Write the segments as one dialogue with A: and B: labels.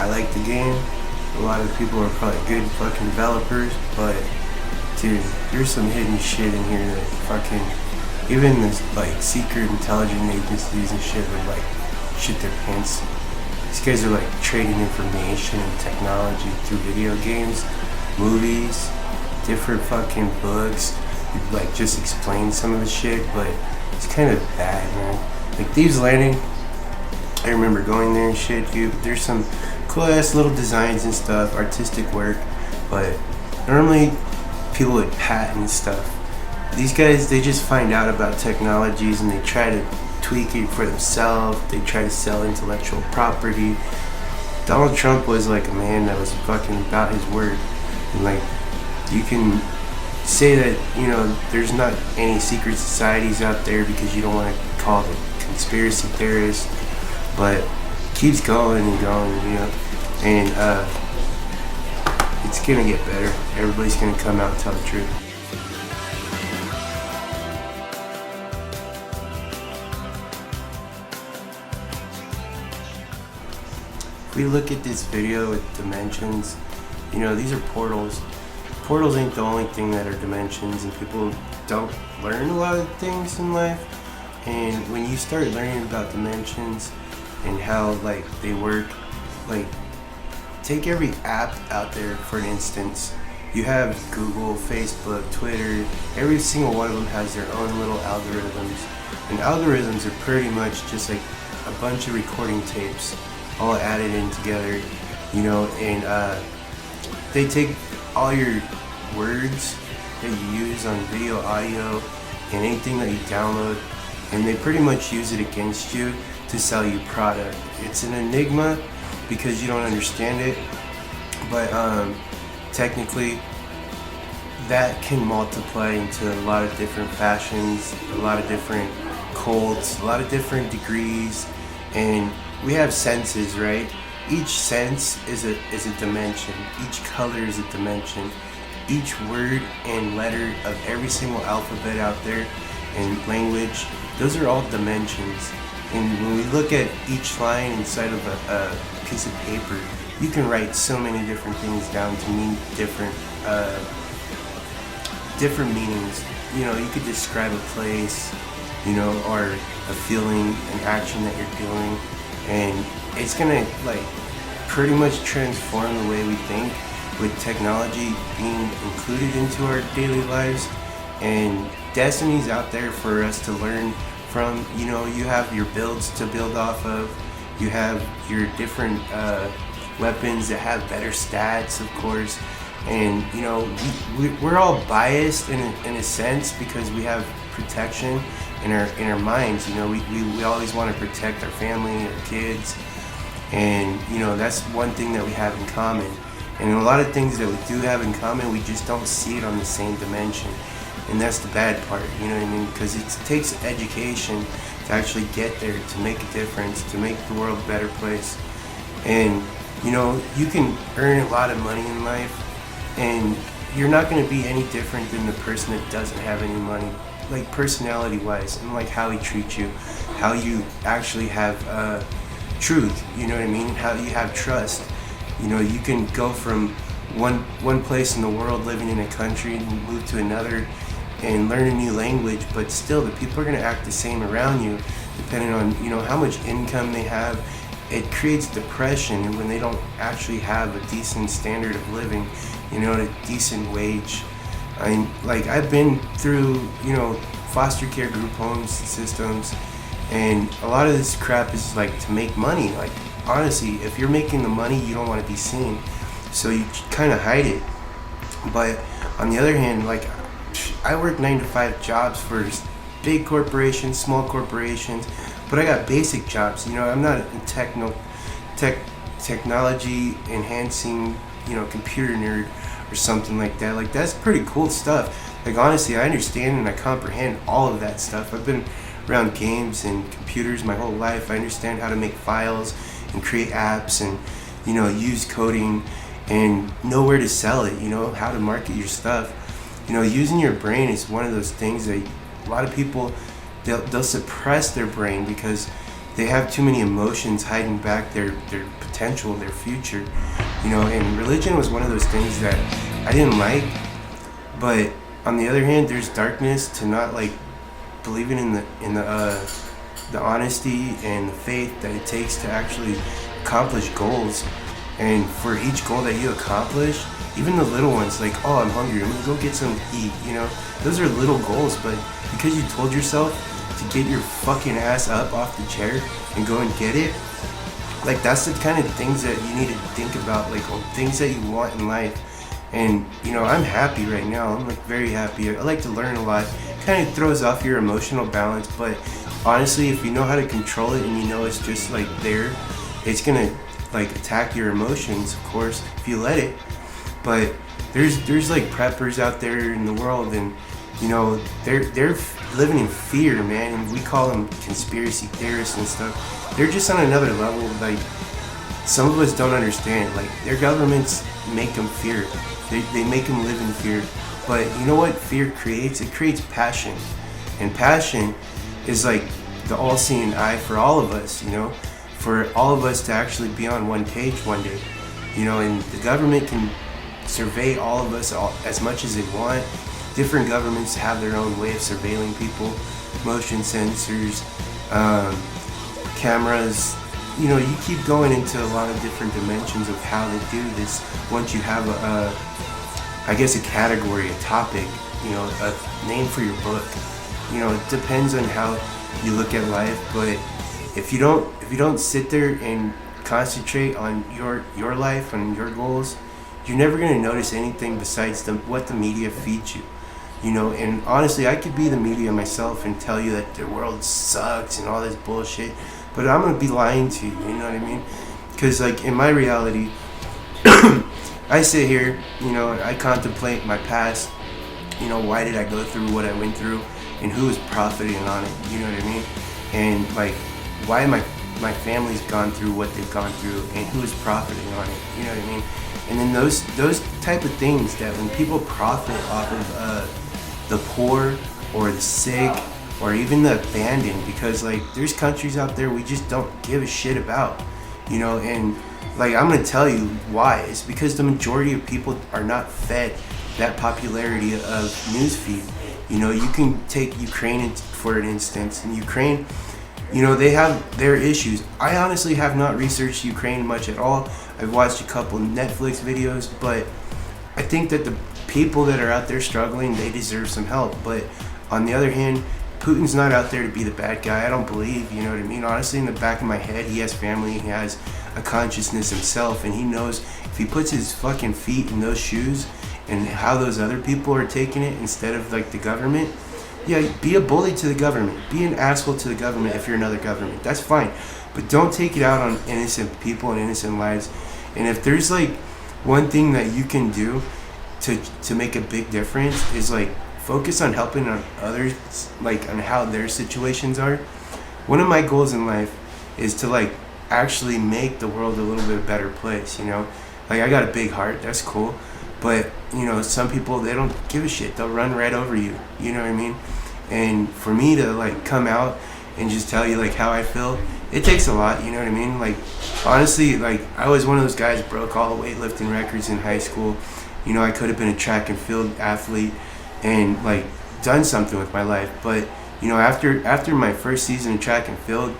A: I like the game. A lot of people are probably good fucking developers, but dude, there's some hidden shit in here that fucking, even this like secret intelligence agencies and shit would like shit their pants. These guys are like trading information and technology through video games, movies, different fucking books. Like just explain some of the shit, but it's kind of bad, man. Like Thieves Landing, I remember going there and shit, dude. There's some cool ass little designs and stuff, artistic work, but normally people would patent stuff. These guys, they just find out about technologies and they try to tweak it for themselves. They try to sell intellectual property. Donald Trump was like a man that was fucking about his word. And like, you can say that, you know, there's not any secret societies out there because you don't want to call it conspiracy theorists, but keeps going and going, you know, and it's gonna get better. Everybody's gonna come out and tell the truth. If we look at this video with dimensions, you know, these are portals. Portals ain't the only thing that are dimensions, and people don't learn a lot of things in life. And when you start learning about dimensions and how like they work, like take every app out there for instance. You have Google, Facebook, Twitter, every single one of them has their own little algorithms. And algorithms are pretty much just like a bunch of recording tapes all added in together, you know, and they take all your words that you use on video, audio, and anything that you download, and they pretty much use it against you to sell you product. It's an enigma because you don't understand it, but technically that can multiply into a lot of different fashions, a lot of different cults, a lot of different degrees, and we have senses, right? Each sense is a dimension. Each color is a dimension. Each word and letter of every single alphabet out there and language, those are all dimensions. And when we look at each line inside of a piece of paper, you can write so many different things down to mean different meanings. You know, you could describe a place, you know, or a feeling, an action that you're doing, and it's gonna like pretty much transform the way we think with technology being included into our daily lives. And destiny's out there for us to learn from. You know, you have your builds to build off of, you have your different weapons that have better stats, of course, and you know, we're all biased in a sense because we have protection in our minds. You know, we always want to protect our family, our kids, and you know, that's one thing that we have in common. And a lot of things that we do have in common, we just don't see it on the same dimension, and that's the bad part, you know what I mean? Because it takes education to actually get there, to make a difference, to make the world a better place. And you know, you can earn a lot of money in life, and you're not going to be any different than the person that doesn't have any money, like personality wise, and like how he treats you, how you actually have truth, you know what I mean? How you have trust. You know, you can go from one place in the world, living in a country, and move to another and learn a new language, but still the people are going to act the same around you depending on, you know, how much income they have. It creates depression when they don't actually have a decent standard of living, you know, a decent wage. I've been through, you know, foster care group homes systems, and a lot of this crap is like to make money. Like honestly, if you're making the money, you don't want to be seen, so you kind of hide it. But on the other hand, like I work 9-to-5 jobs for big corporations, small corporations, but I got basic jobs. You know, I'm not a technology enhancing, you know, computer nerd or something like that. Like that's pretty cool stuff. Like honestly, I understand and I comprehend all of that stuff. I've been around games and computers my whole life. I understand how to make files and create apps and, you know, use coding and know where to sell it, you know, how to market your stuff. You know, using your brain is one of those things that a lot of people, they'll suppress their brain because they have too many emotions hiding back their potential, their future, you know. And religion was one of those things that I didn't like, but on the other hand, there's darkness to not like believing in the honesty and the faith that it takes to actually accomplish goals. And for each goal that you accomplish, even the little ones, like, oh, I'm hungry, I'm gonna go get some to eat, you know, those are little goals, but because you told yourself to get your fucking ass up off the chair and go and get it, like, that's the kind of things that you need to think about, like, things that you want in life. And, you know, I'm happy right now. I'm like very happy. I like to learn a lot. Kind of throws off your emotional balance, but honestly, if you know how to control it and you know it's just like there, it's gonna like attack your emotions, of course, if you let it. But there's like preppers out there in the world, and you know, they're living in fear, man, and we call them conspiracy theorists and stuff. They're just on another level. Like, some of us don't understand. Like, their governments make them fear. They make them live in fear. But you know what fear creates? It creates passion. And passion is like the all-seeing eye for all of us, you know, for all of us to actually be on one page one day, you know. And the government can survey all of us as much as they want. Different governments have their own way of surveilling people, motion sensors, cameras. You know, you keep going into a lot of different dimensions of how they do this. Once you have I guess a category, a topic, you know, a name for your book. You know, it depends on how you look at life. But if you don't sit there and concentrate on your life and your goals, you're never gonna notice anything besides what the media feeds you. You know, and honestly, I could be the media myself and tell you that the world sucks and all this bullshit, but I'm gonna be lying to you. You know what I mean? Because like in my reality, I sit here, you know, I contemplate my past. You know, why did I go through what I went through, and who is profiting on it? You know what I mean? And like, why my family's gone through what they've gone through, and who is profiting on it? You know what I mean? And then those type of things, that when people profit off of the poor or the sick or even the abandoned, because like there's countries out there we just don't give a shit about, you know. And like, I'm gonna tell you why. It's because the majority of people are not fed that popularity of newsfeed. You know, you can take Ukraine for an instance, and Ukraine, you know, they have their issues. I honestly have not researched Ukraine much at all. I've watched a couple Netflix videos, but I think that the people that are out there struggling, they deserve some help. But on the other hand, Putin's not out there to be the bad guy, I don't believe, you know what I mean? Honestly, in the back of my head, he has family, he has a consciousness himself, and he knows if he puts his fucking feet in those shoes and how those other people are taking it instead of like the government. Yeah, be a bully to the government, be an asshole to the government if you're another government, that's fine. But don't take it out on innocent people and innocent lives. And if there's like one thing that you can do to make a big difference, is like focus on helping on others, like on how their situations are. One of my goals in life is to like actually make the world a little bit better place, you know. Like, I got a big heart, that's cool, but you know, some people, they don't give a shit, they'll run right over you, you know what I mean? And for me to like come out and just tell you like how I feel, it takes a lot, you know what I mean? Like, honestly, like, I was one of those guys, broke all the weightlifting records in high school. You know, I could have been a track and field athlete and like done something with my life. But you know, after my first season in track and field,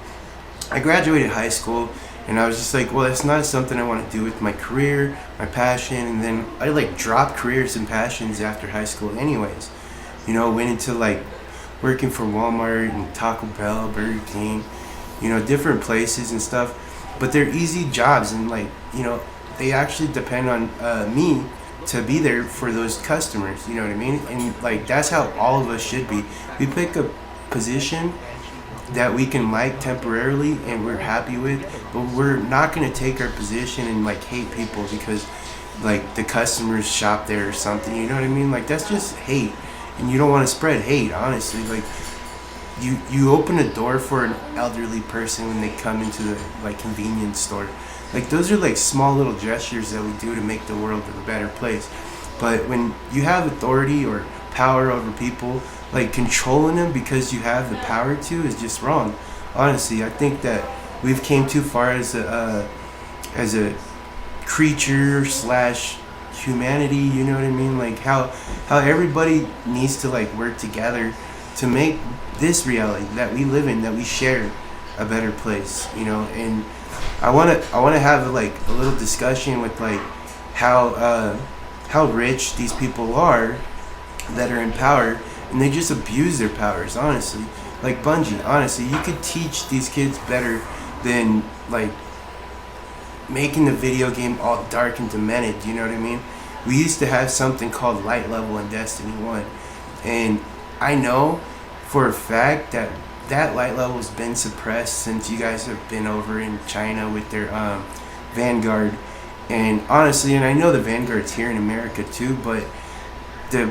A: I graduated high school, and I was just like, well, that's not something I want to do with my career, my passion. And then I like dropped careers and passions after high school anyways. You know, went into like working for Walmart and Taco Bell, Burger King, you know, different places and stuff. But they're easy jobs, and like, you know, they actually depend on me to be there for those customers, you know what I mean? And like, that's how all of us should be. We pick a position that we can like temporarily and we're happy with, but we're not going to take our position and like hate people because like the customers shop there or something, you know what I mean? Like, that's just hate, and you don't want to spread hate, honestly. Like, you open a door for an elderly person when they come into the like convenience store. Like, those are like small little gestures that we do to make the world a better place. But when you have authority or power over people, like controlling them because you have the power to, is just wrong. Honestly, I think that we've came too far as a creature slash humanity. You know what I mean? Like how everybody needs to like work together to make this reality that we live in, that we share, a better place. You know, and I wanna have like a little discussion with like how rich these people are that are in power, and they just abuse their powers. Honestly, like Bungie. Honestly, you could teach these kids better than like making the video game all dark and demented. You know what I mean? We used to have something called light level in Destiny 1, and I know for a fact that that light level's been suppressed since you guys have been over in China with their Vanguard. And honestly, and I know the Vanguard's here in America too, but the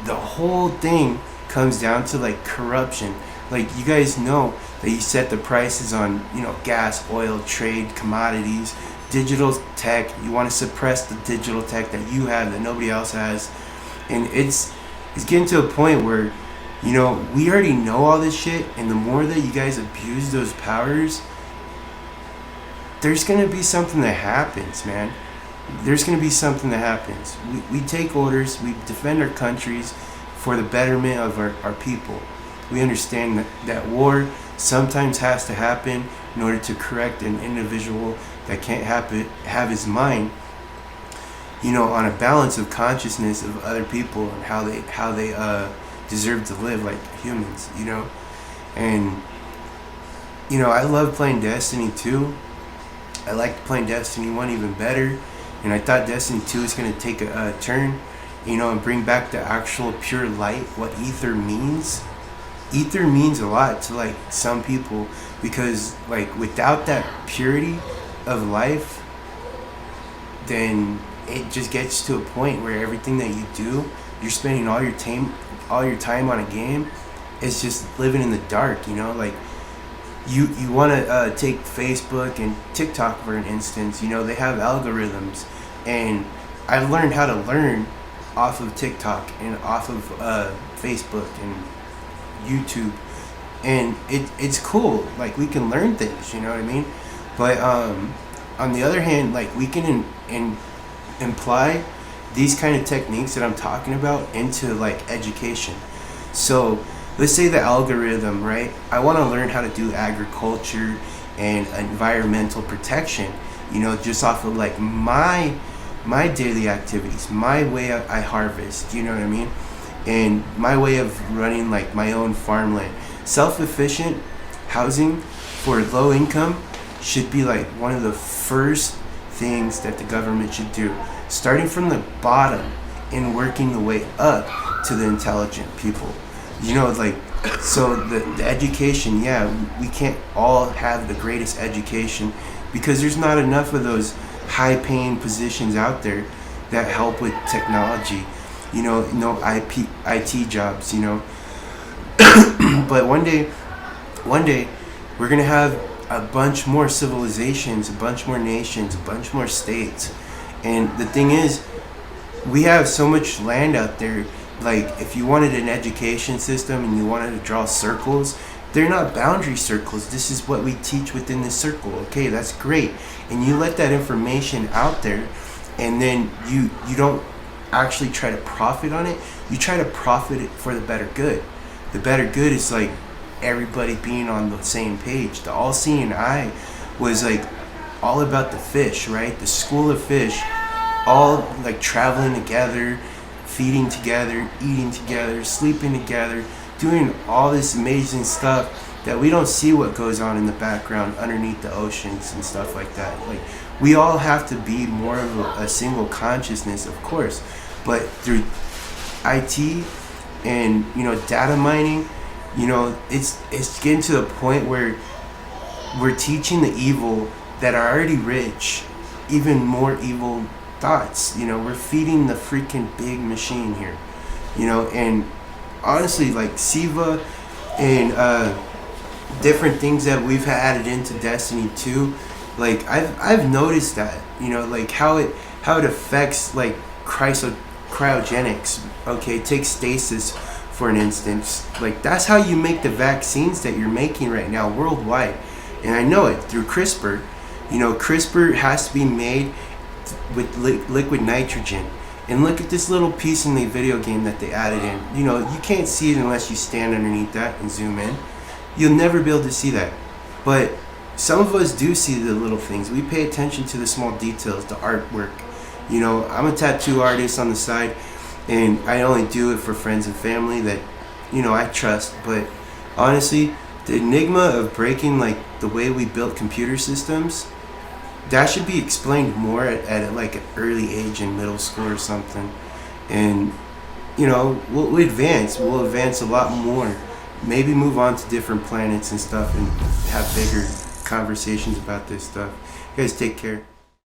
A: the whole thing comes down to like corruption. Like, you guys know that you set the prices on, you know, gas, oil, trade, commodities, digital tech. You want to suppress the digital tech that you have that nobody else has. And it's getting to a point where, you know, we already know all this shit, and the more that you guys abuse those powers, there's going to be something that happens, man. There's going to be something that happens. We take orders, we defend our countries for the betterment of our people. We understand that war sometimes has to happen in order to correct an individual that can't have his mind, you know, on a balance of consciousness of other people and how they deserve to live like humans, you know. And, you know, I love playing Destiny 2. I liked playing Destiny 1 even better. And I thought Destiny 2 was going to take a turn, you know, and bring back the actual pure light, what ether means. Ether means a lot to, like, some people, because, like, without that purity of life, then it just gets to a point where everything that you do, you're spending all your time on a game, it's just living in the dark, you know. Like, you want to take Facebook and TikTok for an instance. You know, they have algorithms, and I've learned how to learn off of TikTok and off of Facebook and YouTube, and it's cool. Like, we can learn things, you know what I mean. But on the other hand, like, we can imply these kind of techniques that I'm talking about into like education. So let's say the algorithm, right? I want to learn how to do agriculture and environmental protection, you know, just off of like my daily activities, my way I harvest, you know what I mean? And my way of running like my own farmland. Self-efficient housing for low income should be like one of the first things that the government should do, starting from the bottom and working the way up to the intelligent people. You know, like, so the education, yeah, we can't all have the greatest education because there's not enough of those high-paying positions out there that help with technology. You know, no IT jobs, you know. But one day, we're gonna have a bunch more civilizations, a bunch more nations, a bunch more states. And the thing is, we have so much land out there. Like, if you wanted an education system and you wanted to draw circles, they're not boundary circles. This is what we teach within this circle. Okay, that's great. And you let that information out there, and then you don't actually try to profit on it. You try to profit it for the better good. The better good is like everybody being on the same page. The all-seeing eye was like all about the fish, right? The school of fish, all like traveling together, feeding together, eating together, sleeping together, doing all this amazing stuff that we don't see what goes on in the background underneath the oceans and stuff like that. Like, we all have to be more of a single consciousness, of course, but through IT and, you know, data mining, you know, it's getting to the point where we're teaching the evil that are already rich even more evil thoughts. You know, we're feeding the freaking big machine here, you know. And honestly, like Siva and different things that we've added into Destiny 2, like I've noticed that, you know, like how it affects like cryogenics. Okay, take stasis for an instance. Like, that's how you make the vaccines that you're making right now worldwide. And I know it through CRISPR. You know, CRISPR has to be made with liquid nitrogen. And look at this little piece in the video game that they added in. You know, you can't see it unless you stand underneath that and zoom in. You'll never be able to see that. But some of us do see the little things. We pay attention to the small details, the artwork. You know, I'm a tattoo artist on the side, and I only do it for friends and family that, you know, I trust. But honestly, the enigma of breaking like the way we built computer systems, that should be explained more at like an early age in middle school or something. And you know, we'll advance a lot more, maybe move on to different planets and stuff and have bigger conversations about this stuff. You guys take care.